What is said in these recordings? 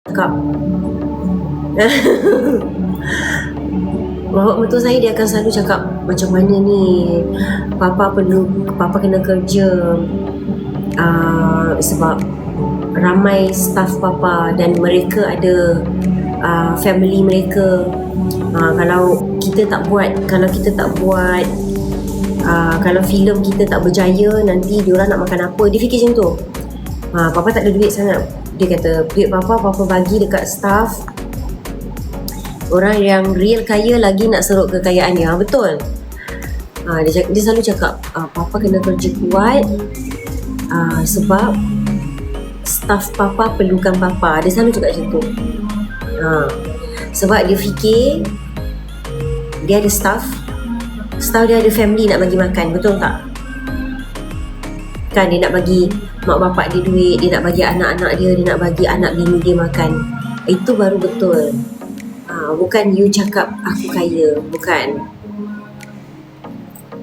cakap. Bapak mentua saya dia akan selalu cakap, macam mana ni, Papa kena kerja, sebab ramai staff Papa dan mereka ada family mereka. Kalau kita tak buat kalau filem kita tak berjaya, nanti diorang nak makan apa. Dia fikir macam tu. Papa tak ada duit sangat. Dia kata duit Papa bagi dekat staff. Orang yang real kaya lagi nak serut kekayaan dia. Betul. Dia selalu cakap Papa kena kerja kuat, sebab staff Papa perlukan Papa. Dia selalu cakap macam tu. Sebab dia fikir dia ada staff dia ada family nak bagi makan. Betul tak? Kan dia nak bagi mak bapak dia duit, dia nak bagi anak-anak dia nak bagi anak bini dia makan. Itu baru betul. Bukan you cakap aku kaya. Bukan.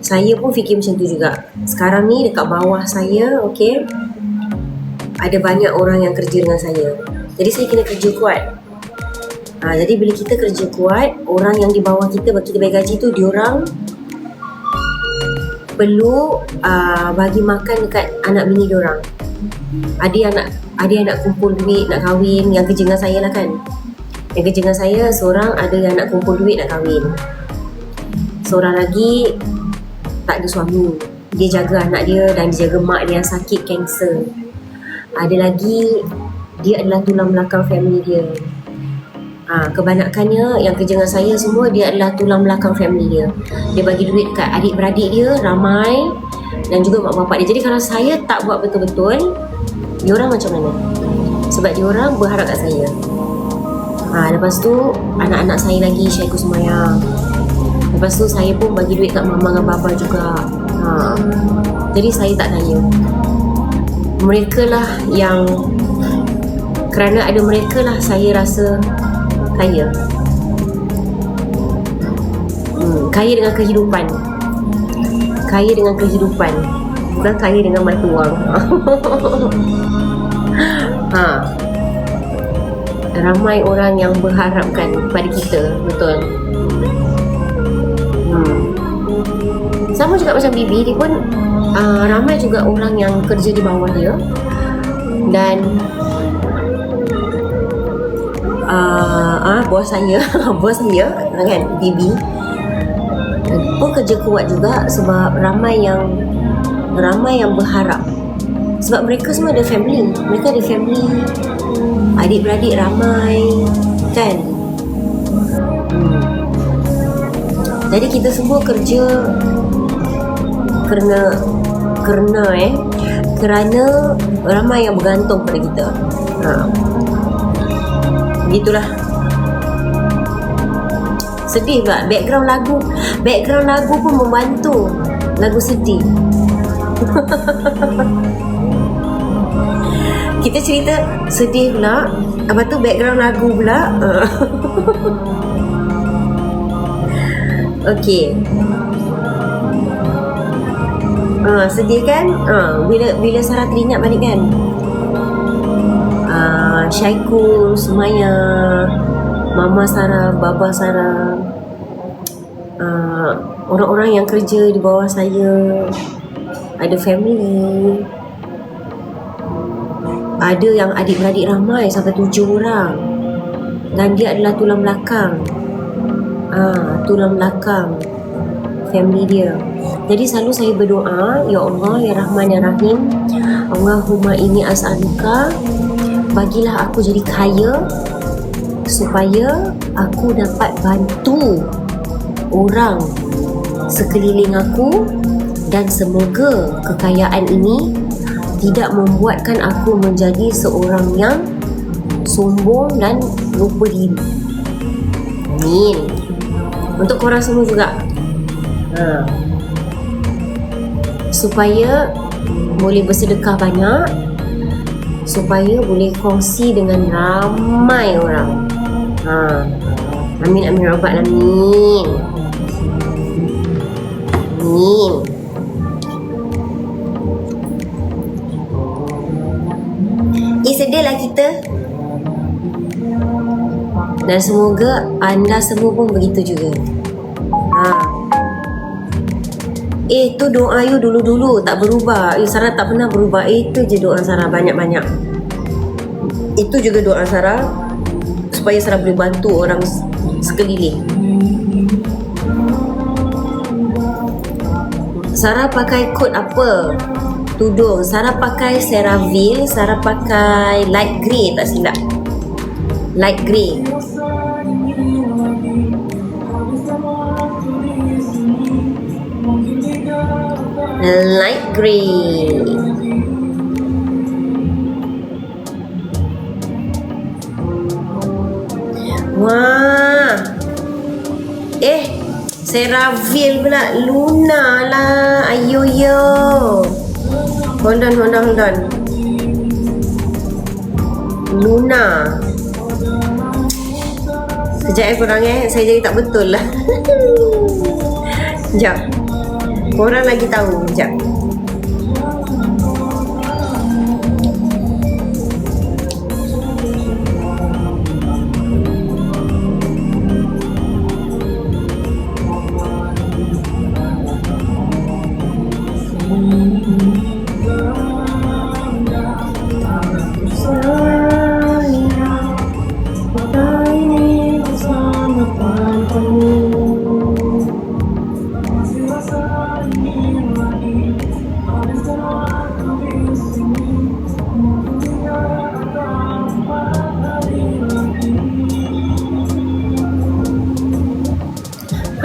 Saya pun fikir macam tu juga. Sekarang ni dekat bawah saya, okay, ada banyak orang yang kerja dengan saya. Jadi saya kena kerja kuat. Jadi bila kita kerja kuat, orang yang di bawah kita bayar gaji tu, diorang perlu bagi makan dekat anak bini diorang. Ada yang nak kumpul duit nak kahwin, yang kerja dengan saya lah kan. Yang kerja dengan saya seorang ada yang nak kumpul duit nak kahwin. Seorang lagi tak ada suami, dia jaga anak dia dan dia jaga mak dia yang sakit kanser. Ada lagi dia adalah tulang belakang family dia. Kebanyakannya yang kerja dengan saya semua dia adalah tulang belakang family dia. Dia bagi duit kat adik-beradik dia ramai dan juga mak bapak dia. Jadi kalau saya tak buat betul-betul, diorang macam mana? Sebab diorang berharap kat saya. Lepas tu anak-anak saya lagi share ikut semayang. Lepas tu saya pun bagi duit kat mama dan bapa juga. Jadi saya tak tanya. Mereka lah yang, kerana ada mereka lah saya rasa kaya. Kaya dengan kehidupan. Kaya dengan kehidupan, bukan kaya dengan mata wang. Ramai orang yang berharapkan pada kita. Betul. Sama juga macam Bibi, dia pun ramai juga orang yang kerja di bawah dia. Dan bos saya kan, Bibi pun kerja kuat juga. Sebab ramai yang berharap. Sebab mereka semua ada family. Mereka ada family, adik-beradik ramai kan. Jadi kita semua kerja kerana ramai yang bergantung pada kita. Begitulah. Sedih pula. Background lagu pun membantu. Lagu sedih. Kita cerita sedih pula, apa tu background lagu pula. Okey. Sedih kan? Bila Sarah teringat balik kan, Syaikul, Sumaya, Mama Sarah, Baba Sarah, orang-orang yang kerja di bawah saya, ada family, ada yang adik-beradik ramai sampai 7 orang, dan dia adalah tulang belakang. Tulang belakang family dia. Jadi selalu saya berdoa, Ya Allah, Ya Rahman, Ya Rahim, Allahumma inni as'aluka, bagilah aku jadi kaya supaya aku dapat bantu orang sekeliling aku, dan semoga kekayaan ini tidak membuatkan aku menjadi seorang yang sombong dan lupa diri. Amin. Untuk korang semua juga, supaya boleh bersedekah banyak, supaya boleh kongsi dengan ramai orang. Amin, amin, rabbal alamin. Amin. Sedihlah kita. Dan semoga anda semua pun begitu juga. Tu doa you dulu-dulu tak berubah. Sarah tak pernah berubah. Itu je doa Sarah banyak-banyak. Itu juga doa Sarah, supaya Sarah boleh bantu orang sekeliling. Sarah pakai kod apa? Tudung. Sarah pakai CeraVe. Sarah pakai light grey tak silap. Light grey. Light grey. Wah. CeraVe pula. Luna lah. Ayo yo. Hold on. Luna. Sekejap korang saya jadi tak betul lah. Sekejap. Korang lagi tahu. Sekejap.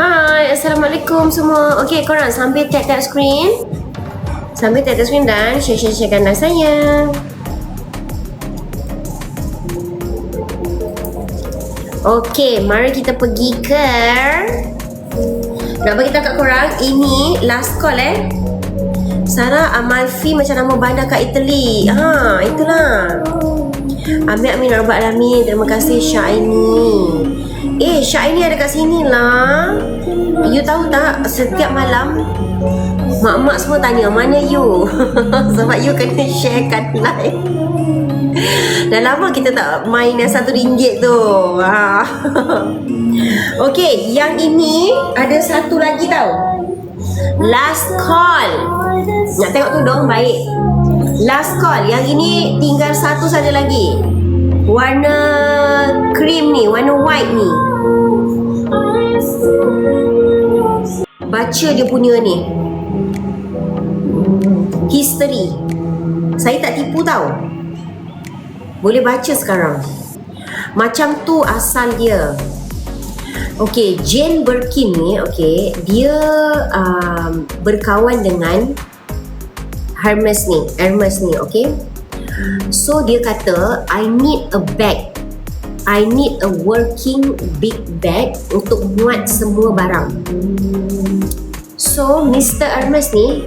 Hai, Assalamualaikum semua. Okey, korang sambil tap screen. Sambil tap screen dan share-sharekan live saya. Okey, mari kita pergi ke, nak bagi tahu kat korang, ini last call Sarah Amalfi macam nama bandar kat Italy. Itulah. Amin ya rabbal alamin. Terima kasih Syaini. Syaini ada kat sini lah. You tahu tak, setiap malam mak-mak semua tanya mana you. Sebab you kena sharekan live. Dah lama kita tak main yang RM1 tu. Okey, yang ini ada satu lagi tau. Last call. Nak tengok tu dong, baik. Last call. Yang ini tinggal satu saja lagi. Warna cream ni, warna white ni. Baca dia punya ni. History. Saya tak tipu tau. Boleh baca sekarang. Macam tu asal dia. Okey, Jane Birkin ni, okey, dia berkawan dengan Hermes ni, okey. So dia kata, I need a bag. I need a working big bag untuk muat semua barang. So Mr. Hermes ni,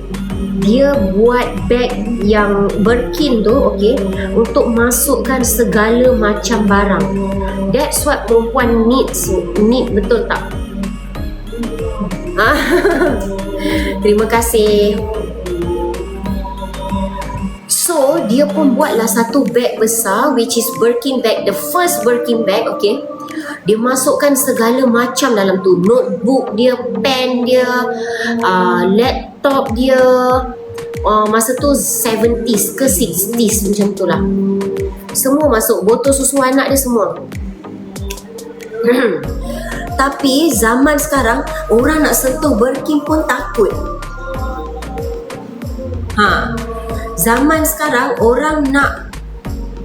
dia buat bag yang Birkin tu, okey, untuk masukkan segala macam barang. That's what perempuan needs. Need, betul tak? Terima kasih. So dia pun buatlah satu bag besar, which is Birkin bag, the first Birkin bag, okay. Dia masukkan segala macam dalam tu. Notebook dia, pen dia, laptop dia. Masa tu 70s ke 60s macam tu lah. Semua masuk, botol susu anak dia semua. Tapi zaman sekarang orang nak sentuh Birkin pun takut. Zaman sekarang orang nak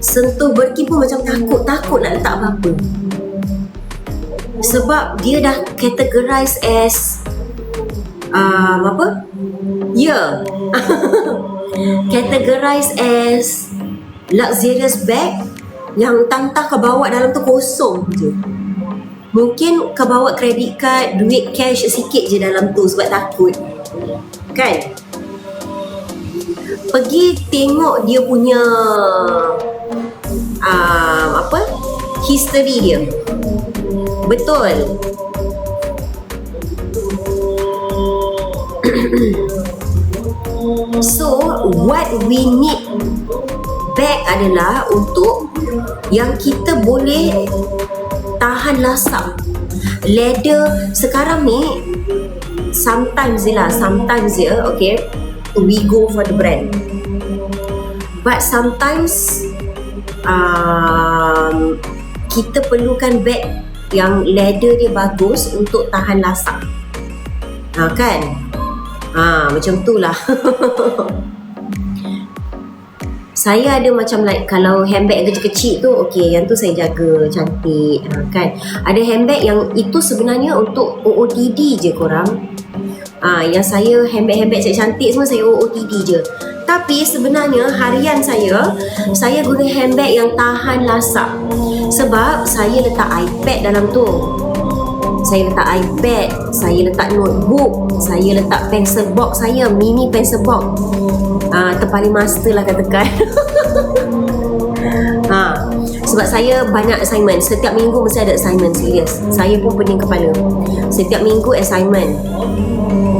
sentuh Birkin pun macam takut nak letak apa-apa. Sebab dia dah categorize as categorize as luxurious bag yang tantah kau bawa dalam tu kosong je. Mungkin kau bawa credit card, duit cash sikit je dalam tu sebab takut. Kan? Pergi tengok dia punya history dia. Betul. So what we need bag adalah untuk yang kita boleh tahan lasak. Leather sekarang ni sometimes je, okay, we go for the brand, but sometimes kita perlukan bag yang leather dia bagus untuk tahan lasak. Kan? Macam tu lah. Saya ada macam like, kalau handbag yang kecil-kecil tu, okay, yang tu saya jaga cantik, kan. Ada handbag yang itu sebenarnya untuk OOTD je korang. Yang saya handbag saya cantik semua saya OOTD je. Tapi sebenarnya harian saya guna handbag yang tahan lasak. Sebab saya letak iPad dalam tu. Saya letak iPad, saya letak notebook, saya letak pencil box saya, mini pencil box. Terpaling master lah katakan. Sebab saya banyak assignment. Setiap minggu mesti ada assignment, serius. Saya pun pening kepala. Setiap minggu assignment.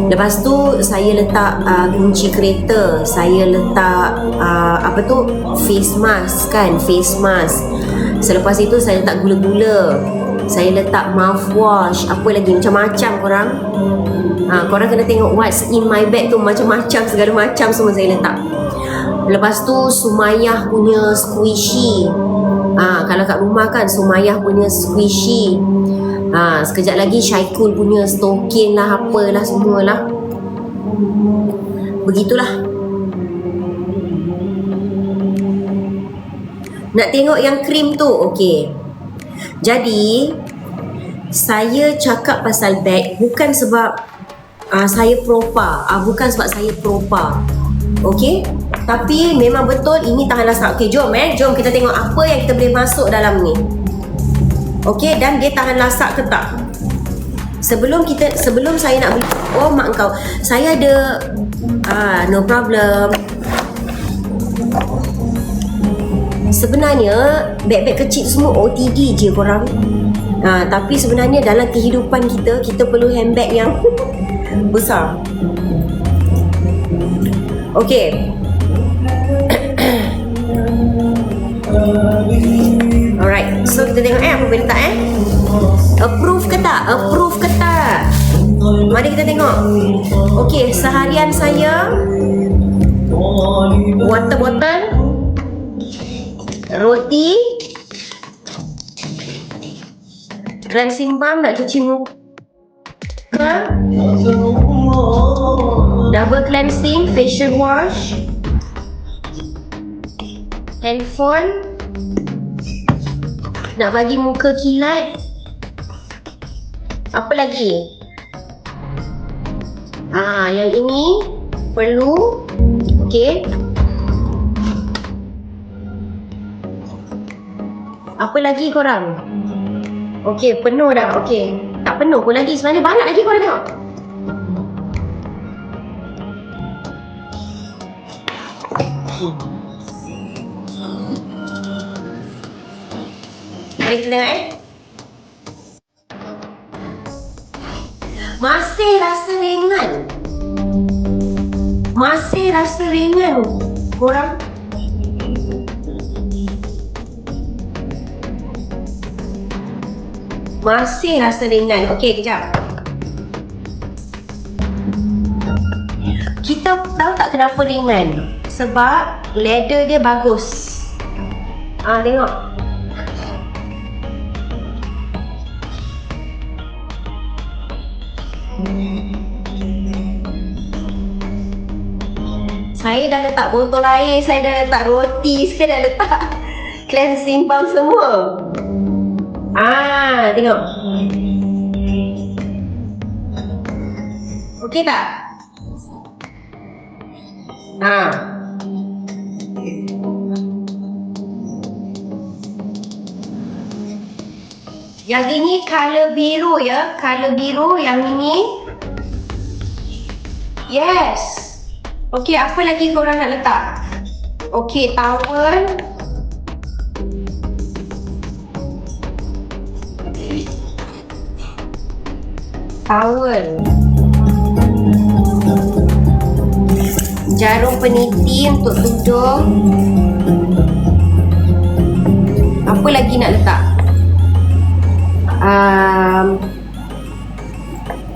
Lepas tu saya letak kunci kereta, saya letak face mask kan, face mask. Selepas itu saya letak gula-gula, saya letak mouthwash, apa lagi, macam-macam korang. Korang kena tengok what's in my bag tu, macam-macam, segala macam semua saya letak. Lepas tu Sumayah punya squishy. Kalau kat rumah kan Sumayah punya squishy. Sekejap lagi Syaikul punya stokin lah, apalah semualah. Begitulah. Nak tengok yang krim tu, okey. Jadi saya cakap pasal bag bukan sebab saya propa, bukan sebab saya propa, okey. Tapi memang betul ini tahan lasak. Okey, jom kita tengok apa yang kita boleh masuk dalam ni. Okey, dan dia tahan lasak ke tak? Sebelum saya nak beli, oh mak kau, saya ada no problem. Sebenarnya beg-beg kecil semua OTD je korang. Tapi sebenarnya dalam kehidupan kita perlu handbag yang besar. Okey. Alright, so kita tengok apa boleh letak Approve ke tak? Mari kita tengok. Okey, seharian saya water bottle, roti, cleansing balm nak cuci muka, double cleansing, facial wash, handphone, nak bagi muka kilat. Apa lagi? Yang ini perlu. Okey. Apa lagi korang? Okey, penuh dah. Okey. Tak penuh pun lagi. Sebenarnya banyak lagi korang tengok. Mari kita tengok Masih rasa ringan korang. Masih rasa ringan. Okey, kejap. Kita tahu tak kenapa ringan? Sebab leather dia bagus. Tengok. Saya dah letak botol air, saya dah letak roti, saya dah letak cleansing balm semua. Tengok. Okey tak? Yang ini color biru ya, color biru. Yang ini, yes. Okey, apa lagi korang nak letak? Okey, towel. Jarum peniti untuk tudung. Apa lagi nak letak?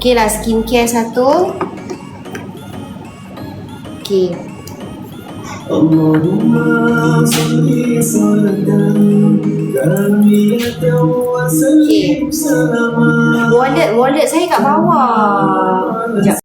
Okay lah, skincare satu. Okay. Okay. Wallet saya kat bawah. Sekejap.